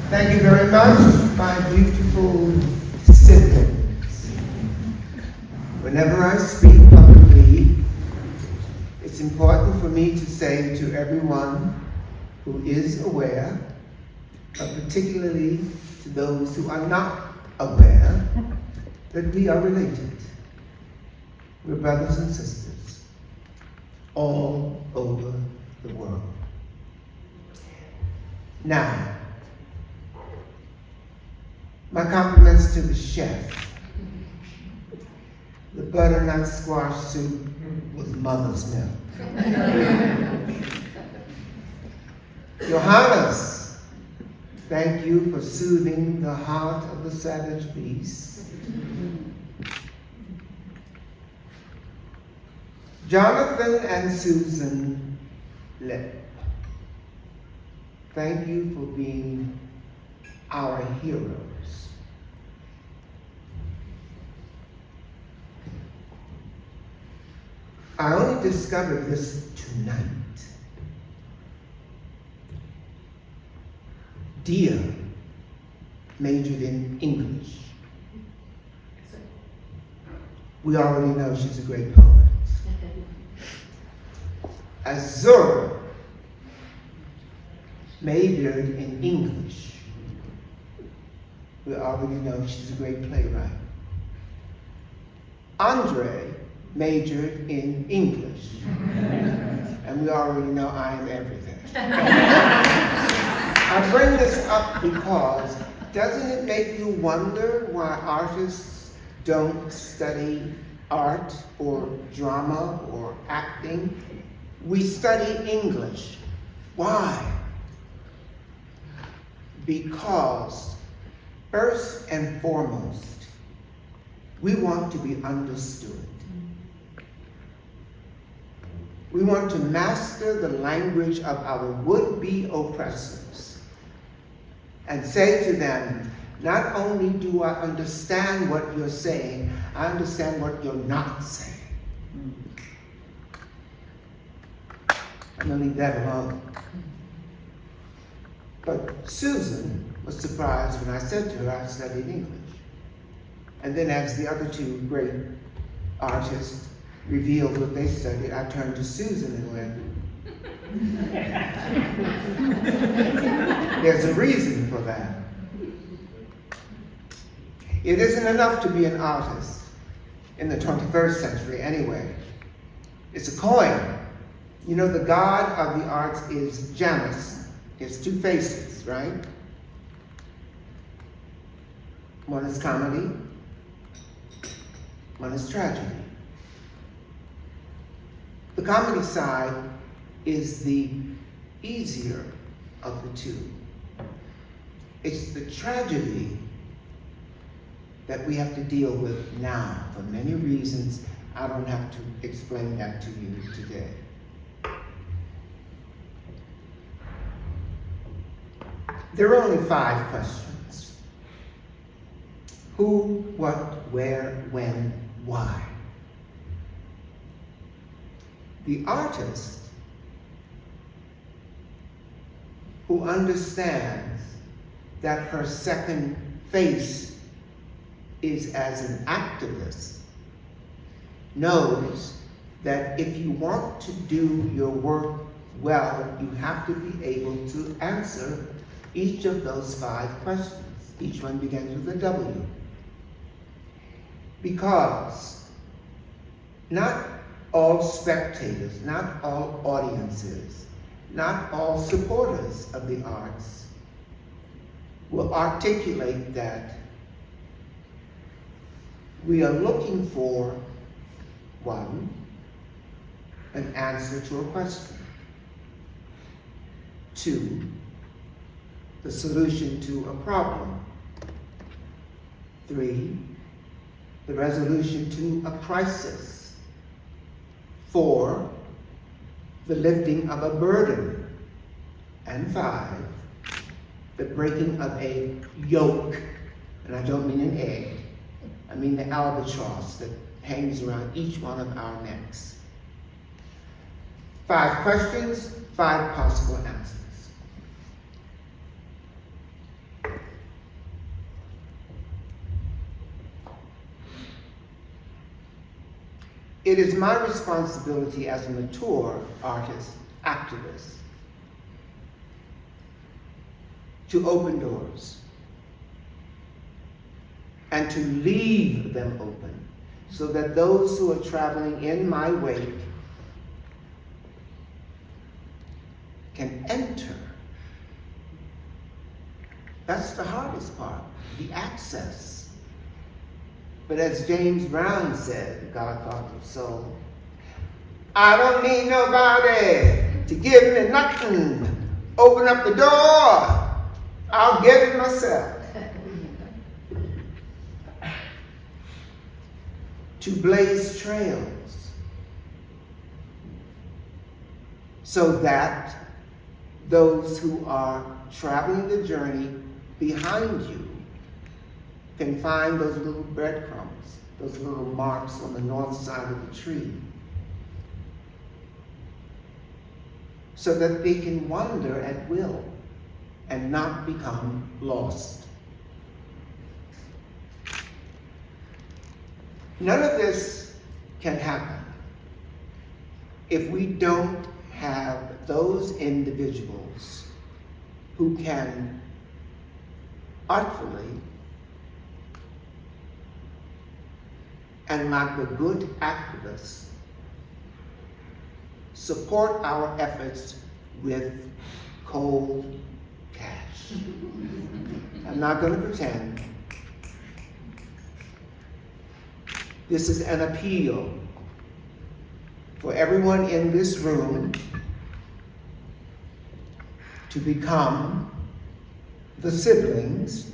Thank you very much, my beautiful siblings. Whenever I speak publicly, it's important for me to say to everyone who is aware, but particularly to those who are not aware, that we are related. We're brothers and sisters all over the world. Now, my compliments to the chef. The butternut squash soup was mother's milk. Johannes, thank you for soothing the heart of the savage beast. Jonathan and Susan Lipp, thank you for being our heroes. I only discovered this tonight. Dia majored in English. We already know she's a great poet. Azura majored in English. We already know she's a great playwright. André majored in English. And we already know I am everything. I bring this up because doesn't it make you wonder why artists don't study art or drama or acting? We study English. Why? Because first and foremost, we want to be understood. We want to master the language of our would-be oppressors and say to them, not only do I understand what you're saying, I understand what you're not saying. I'm going to leave that alone. But Susan was surprised when I said to her I studied English. And then as the other two great artists revealed what they studied, I turned to Susan and went, there's a reason for that. It isn't enough to be an artist in the 21st century anyway. It's a coin. You know, the god of the arts is Janus. It's two faces, right? One is comedy, one is tragedy. The comedy side is the easier of the two. It's the tragedy that we have to deal with now for many reasons. I don't have to explain that to you today. There are only 5 questions. Who, what, where, when, why? The artist who understands that her second face is as an activist knows that if you want to do your work well, you have to be able to answer each of those 5 questions. Each one begins with a W. Because not all spectators, not all audiences, not all supporters of the arts will articulate that we are looking for, 1, an answer to a question. 2, the solution to a problem. 3, the resolution to a crisis. 4, the lifting of a burden. And 5, the breaking of a yoke. And I don't mean an egg. I mean the albatross that hangs around each one of our necks. 5 questions, 5 possible answers. It is my responsibility as a mature artist, activist, to open doors and to leave them open so that those who are traveling in my wake can enter. That's the hardest part, the access. But as James Brown said, the godfather of soul, I don't need nobody to give me nothing. Open up the door, I'll get it myself. To blaze trails so that those who are traveling the journey behind you can find those little breadcrumbs, those little marks on the north side of the tree, so that they can wander at will and not become lost. None of this can happen if we don't have those individuals who can artfully and like the good activists support our efforts with cold cash. I'm not going to pretend. This is an appeal for everyone in this room to become the siblings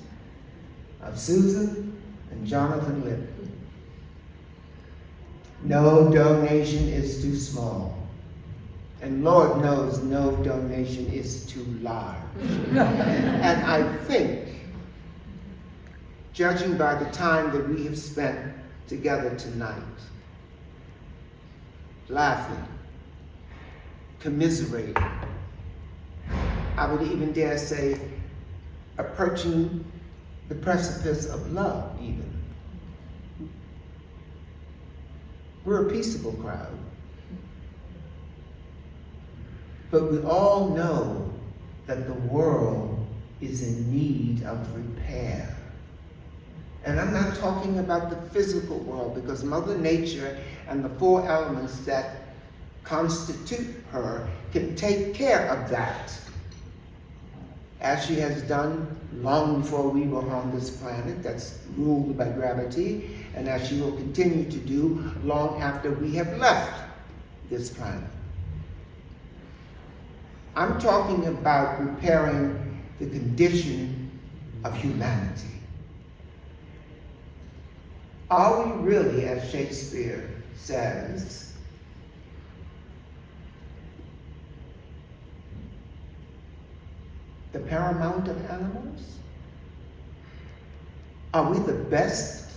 of Susan and Jonathan Lipp. No donation is too small. And Lord knows no donation is too large. And I think, judging by the time that we have spent together tonight, laughing, commiserating, I would even dare say, approaching the precipice of love even. We're a peaceable crowd. But we all know that the world is in need of repair. And I'm not talking about the physical world, because Mother Nature and the four elements that constitute her can take care of that, as she has done long before we were on this planet that's ruled by gravity, and as she will continue to do long after we have left this planet. I'm talking about repairing the condition of humanity. Are we really, as Shakespeare says, the paramount of animals? Are we the best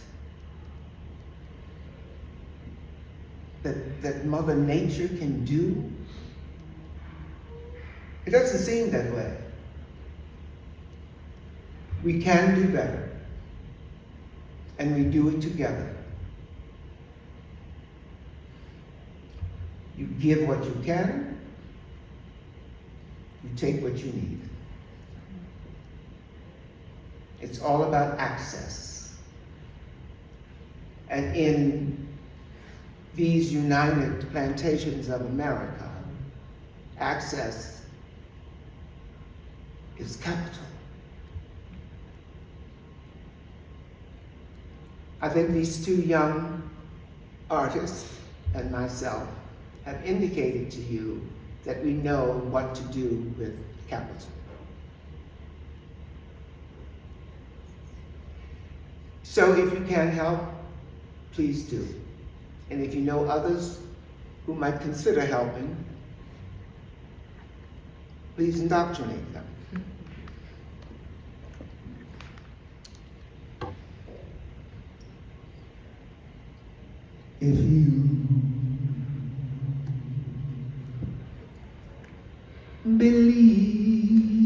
that Mother Nature can do? It doesn't seem that way. We can do better, and we do it together. You give what you can, you take what you need. It's all about access. And in these United Plantations of America, access is capital. I think these two young artists and myself have indicated to you that we know what to do with capital. So if you can help, please do. And if you know others who might consider helping, please indoctrinate them. If you believe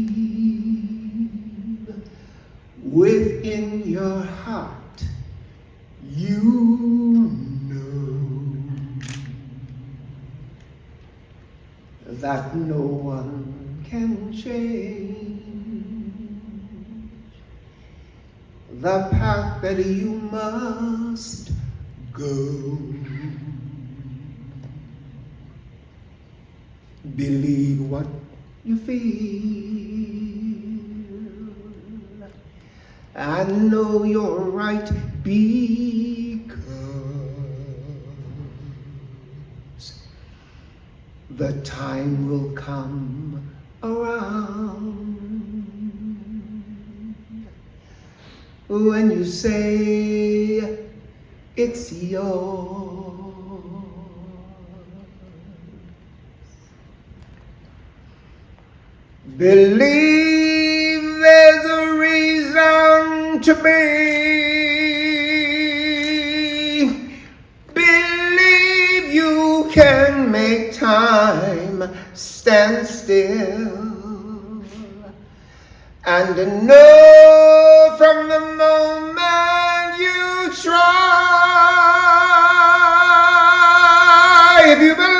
within your heart, you know that no one can change. The path that you must go. Believe what you feel, and know you're right because the time will come around when you say it's yours. Believe there's a reason to be. Believe you can make time stand still. And know from the moment you try, if you believe,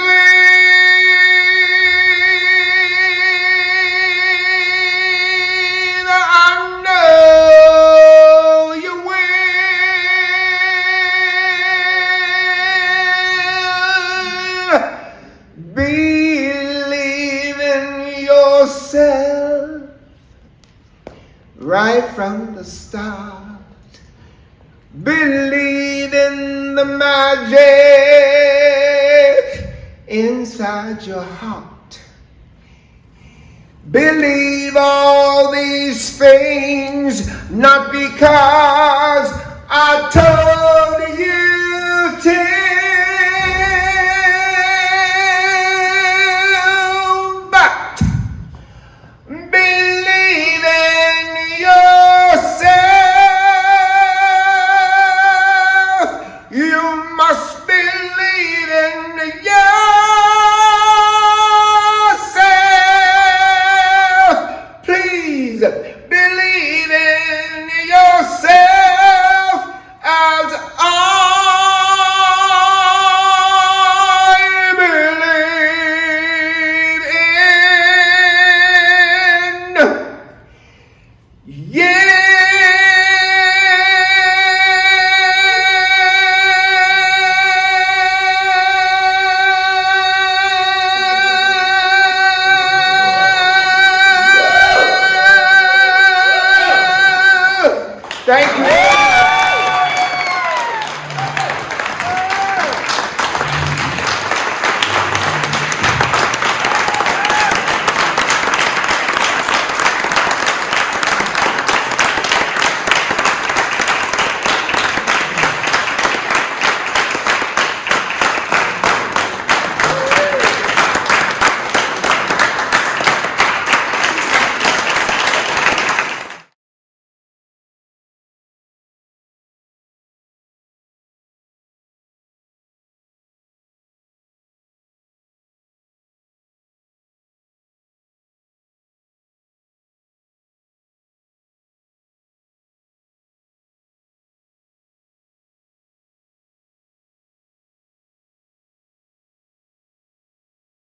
believe in yourself right from the start. Believe in the magic inside your heart. Believe all these things not because I told you to. Believe in yourself as I believe in you. Thank you.